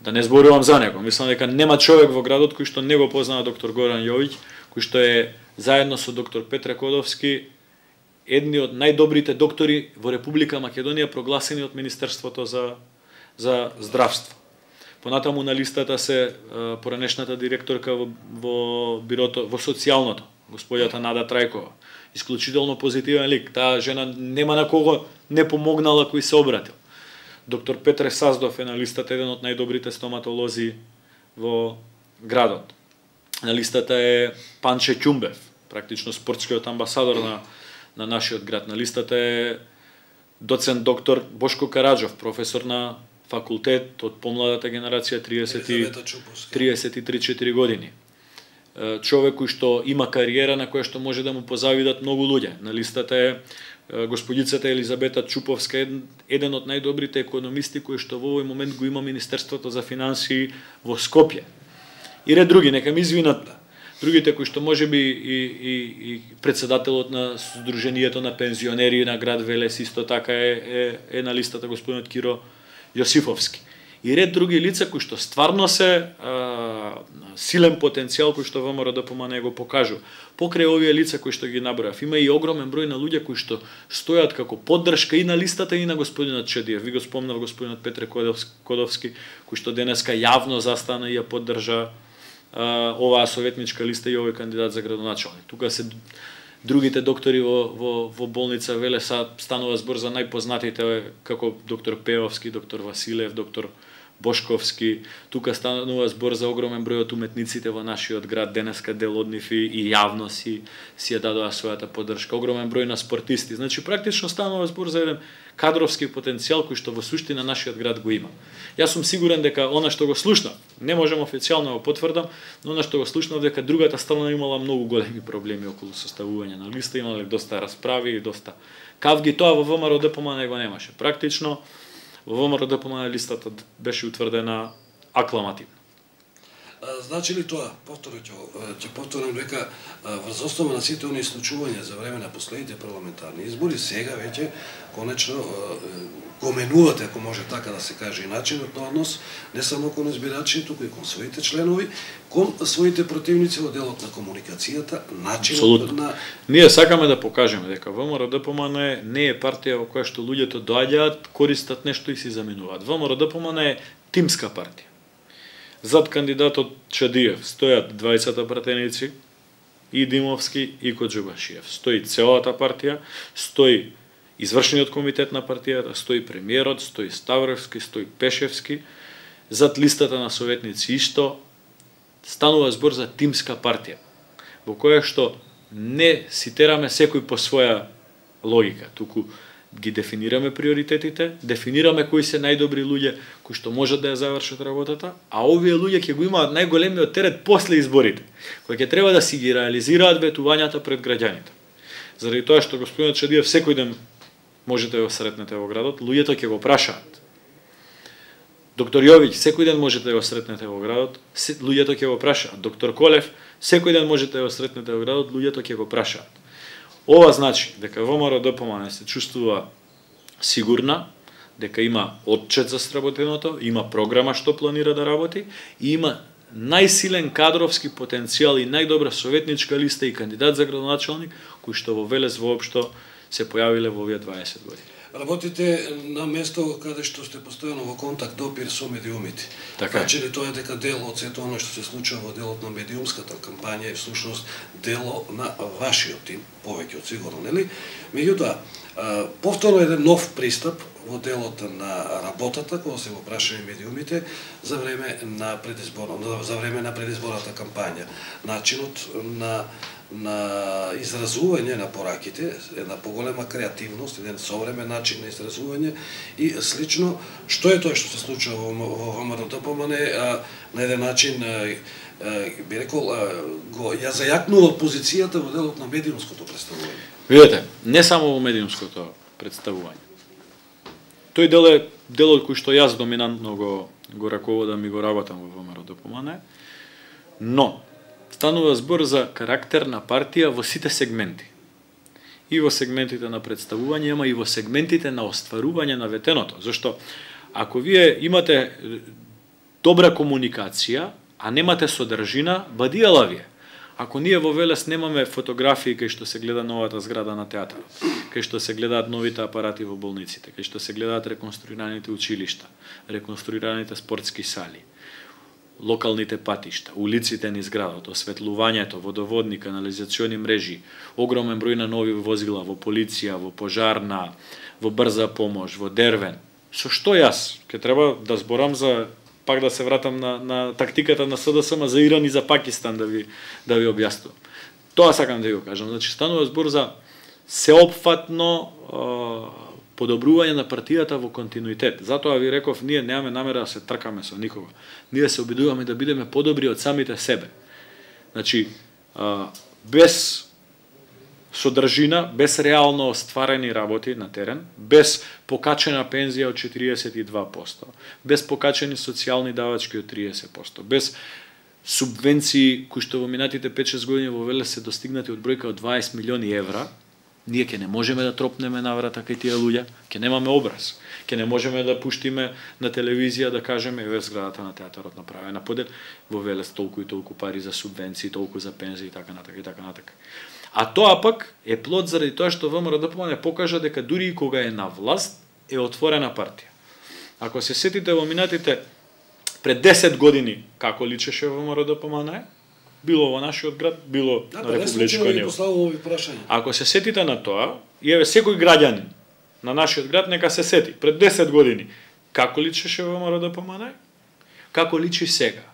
Да не зборувам за него, мислам дека нема човек во градот кој што не го познава доктор Горан Јовиќ, кој што е заедно со доктор Петре Кодовски едни од најдобрите доктори во Република Македонија, прогласени од Министерството за здравство. Понатаму на листата се поранешната директорка во бирото, во социјалното, господјата Нада Трајкова. Исклучително позитивен лик. Таа жена нема на кого не помогнала кој се обратил. Доктор Петре Саздов е на листата еден од најдобрите стоматолози во градот. На листата е Панче Ќумбев, практично спортскиот амбасадор на нашиот град. На листата е доцент доктор Бошко Караджов, професор на факултет од помладата генерација 33-4 години. Човек кој што има кариера на која што може да му позавидат многу луѓе. На листата е господицата Елизабета Чуповска, еден од најдобрите економисти кои што во овој момент го има Министерството за финансии во Скопје. И ред други, нека ми извинат другите кои што можеби и председателот на Сдруженијето на пензионери на град Велес исто така е на листата господинот Киро Јосифовски. И ред други лица кои што стварно се силен потенцијал кој што ВМРО-ДПМНЕ го покажу. Покрај овие лица кои што ги набројав, има и огромен број на луѓе кои што стојат како поддршка и на листата и на господинот Чедиев. Ви го спомнав господинот Петре Кодовски, кој што денеска јавно застана и ја поддржа оваа советничка листа и овој кандидат за градоначалник. Тука се другите доктори во болница Велеса, станува збор за најпознатите како доктор Пеовски, доктор Василев, доктор Бошковски. Тука станува збор за огромен број од уметниците во нашиот град, денеска дел од нив и јавно си ја дадоа својата поддршка. Огромен број на спортисти. Значи практично станува збор за еден кадровски потенцијал кој што во суштина нашиот град го има. Јас сум сигурен дека она што го слушнав, не можам официјално да го потврдам, но она што го слушнав дека другата страна имала многу големи проблеми околу составување на листа, имале доста расправи и доста кавги, тоа во ВМРО-ДПМНЕ го немаше. Практично во ВМРО-ДПМНЕ листата беше утврдена акламативно. Значи ли тоа, ќе повторам дека врз основа на сите оние случувања за време на последните парламентарни избори, сега веќе конечно го менувате, ако може така да се каже, и начинот на однос, не само кон избирачите, туку и кон своите членови, кон своите противници во делот на комуникацијата, начинот на... Ние сакаме да покажеме дека ВМРО-ДПМНЕ не е партија во која што луѓето доаѓаат, користат нешто и си заменуваат. ВМРО-ДПМНЕ е тимска партија. Зад кандидатот Чадиев стојат 20 пратеници, и Димовски, и Коџубашиев. Стои целата партија, стои извршниот комитет на партијата, стои премиерот, стои Ставровски, стои Пешевски. Зад листата на советници исто станува збор за тимска партија, во која што не си тераме секој по своја логика, туку ги дефинираме приоритетите, дефинираме кои се најдобри луѓе кои што можат да ја завршат работата, а овие луѓе ќе го имаат најголемиот терет после изборите, кои ќе треба да си ги реализираат ветувањата пред граѓаните. Заради тоа што господинот Чедиев секој ден можете да го сретнете во градот, луѓето ќе го прашаат. Доктор Јовиќ секој ден можете да го сретнете во градот, луѓето ќе го прашаат. Доктор Колев секој ден можете да го сретнете во градот, луѓето ќе го прашаат. Ова значи дека ВМРО-ДПМНЕ се чувствува сигурна, дека има отчет за сработеното, има програма што планира да работи и има најсилен кадровски потенцијал и најдобра советничка листа и кандидат за градоначалник кои што во Велес воопшто се појавиле во овие 20 години. Работите на место каде што сте постојано во контакт, допир со медиумите. Така. Значи ли тоа е дека дел од сето оно што се случува во делот на медиумската кампања е всушност дело на вашиот тим, повеќе од сигурно, нели? Меѓутоа, повторно еден нов пристап во делот на работата, кога се го прашаја медиумите, за време на предизборната кампања. Начинот на изразување на пораките, една поголема креативност, еден современ начин на изразување и слично, што е тоа што се случува во ВМРО-ДПМН, на еден начин би рекол, ја зајакнува позицијата во делот на медиумското представување. Видете, не само во медиумското представување. Тој дел е делот кој што јас доминантно го раководам и го работам во ВМРО-ДПМН, но станува збор за карактер на партија во сите сегменти. И во сегментите на представување, ама и во сегментите на остварување на ветеното. Зашто, ако вие имате добра комуникација, а немате содржина, бадијала вие. Ако ние во Велес немаме фотографии кај што се гледа новата зграда на театарот, кај што се гледаат новите апарати во болниците, кај што се гледаат реконструираните училишта, реконструираните спортски сали, локалните патишта, улиците низ градот, осветлувањето, водоводни, канализациони мрежи, огромен број на нови возила во полиција, во пожарна, во брза помош, во Дервен. Со што јас ќе треба да зборам за, пак да се вратам на тактиката на СДСМ за Иран и за Пакистан да ви објаснувам. Тоа сакам да ви го кажам. Значи станува збор за сеопфатно подобрување на партијата во континуитет. Затоа ви реков, ние немаме намера да се тркаме со никого. Ние се обидуваме да бидеме подобри од самите себе. Значи, без содржина, без реално остварени работи на терен, без покачена пензија од 42%, без покачени социјални давачки од 30%, без субвенции кои што во минатите 5-6 години во Велес се достигнати од бројка од 20 милиони евра, ние ќе не можеме да тропнеме наврата кај тие луѓе, ќе немаме образ, ќе не можеме да пуштиме на телевизија да кажеме еве зградата на театарот направена подел во Велес толку и толку пари за субвенции, толку за пензии и така натака и така натака. А тоа пак е плод заради тоа што ВМРО-ДПМН покажа дека дури и кога е на власт е отворена партија. Ако се сетите во минатите пред 10 години како личеше ВМРО-ДПМН, било во нашиот град, било на републичко ниво. Ако се сетите на тоа, и еве секој граѓанин на нашиот град нека се сети пред 10 години како личеше ВМРО-ДПМН, како личи сега.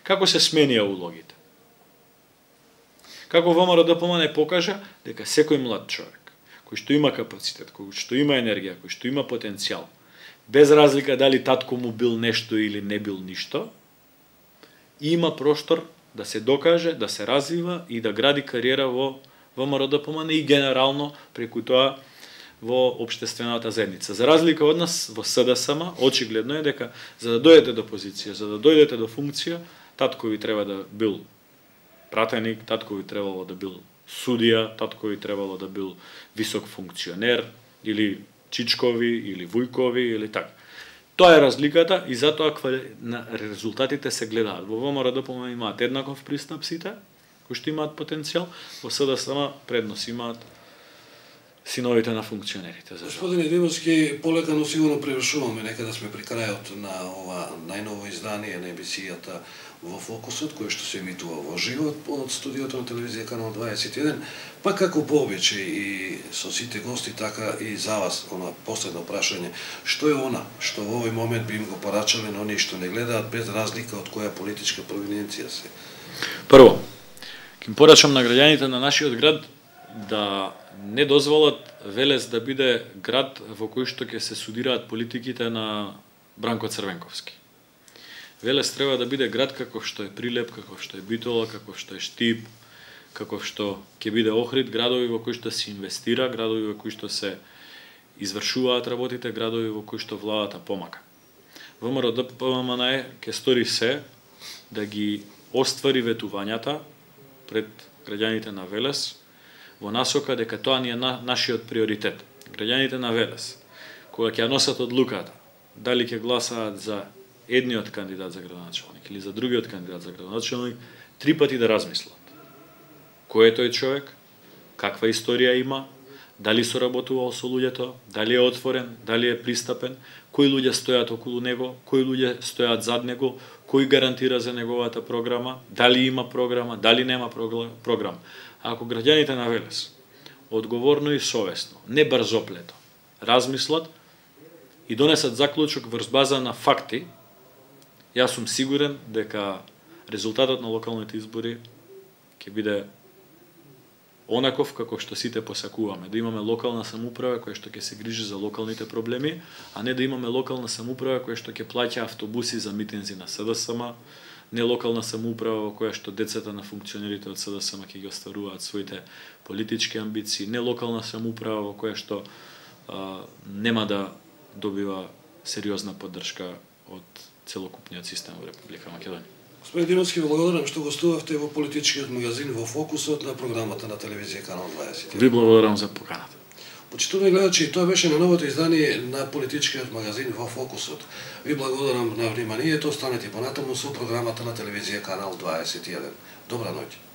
Како се сменија улогите. Како ВМРО-ДПМН покажа дека секој млад човек кој што има капацитет, кој што има енергија, кој што има потенцијал, без разлика дали татко му бил нешто или не бил ништо, има простор да се докаже, да се развива и да гради кариера во ВМРО-ДПМН и генерално преку тоа во општествената заедница. За разлика од нас во СДСМ, очигледно е дека за да дојдете до позиција, за да дојдете до функција, татко ви треба да бил пратеник, татко ви требало да бил судија, татко ви требало да бил висок функционер, или чичкови, или вујкови, или така. Тоа е разликата и затоа резултатите се гледаат. Во ВМРО-ДПМН имаат еднаков пристап сите, кои што имаат потенцијал, во СДСМ преднос имаат синовите на функционерите. Господине Димовски, полека но сигурно превршуваме, некада сме при крајот на ова најново издание на емисијата во Фокусот, кој што се емитува во живо од студиото на телевизија Канал 21, па како по обичај и со сите гости, така и за вас, последно прашање, што е она што во овој момент би им го порачале на оние што не гледаат без разлика од која политичка провиненција се? Прво, ќе им порачам на граѓаните на нашиот град да не дозволат Велес да биде град во кој што ќе се судираат политиките на Бранко Црвенковски. Велес треба да биде град каков што е Прилеп, каков што е Битола, каков што е Штип, каков што ќе биде Охрид, градови во кои што се инвестира, градови во кои што се извршуваат работите, градови во кои што владата помага. ВМРО-ДПМН ќе стори се да ги оствари ветувањата пред граѓаните на Велес во насока дека тоа ни е нашиот приоритет. Граѓаните на Велес, кога ќе носат одлуката, дали ќе гласаат за едниот кандидат за градоначалник или за другиот кандидат за градоначалник, 3 пати да размислат. Кој е тој човек, каква историја има, дали соработувал со луѓето, дали е отворен, дали е пристапен, кои луѓе стојат околу него, кои луѓе стојат зад него, кој гарантира за неговата програма, дали има програма, дали нема програма. Ако граѓаните на Велес одговорно и совесно, не брзоплето, размислат, и донесат заклучок врз база на факти, јас сум сигурен дека резултатот на локалните избори ќе биде онаков како што сите посакуваме, да имаме локална самоуправа која што ќе се грижи за локалните проблеми, а не да имаме локална самоуправа која што ќе плаќа автобуси за митинзи на СДСМ, не локална самоуправа во која што децата на функционерите од СДСМ ќе ги остваруваат своите политички амбиции, не локална самоуправа во која што нема да добива сериозна поддршка од целокупниот систем во Република Македонија. Господин Димовски, ви благодарам што гостувавте во политичкиот магазин во фокусот на програмата на телевизија Канал 20. Ви благодарам за поканата. Почитувани гледачи, тоа беше на новото издание на политичкиот магазин во фокусот. Ви благодарам на вниманието, останете понатаму со програмата на телевизија Канал 21. Добра ноќ.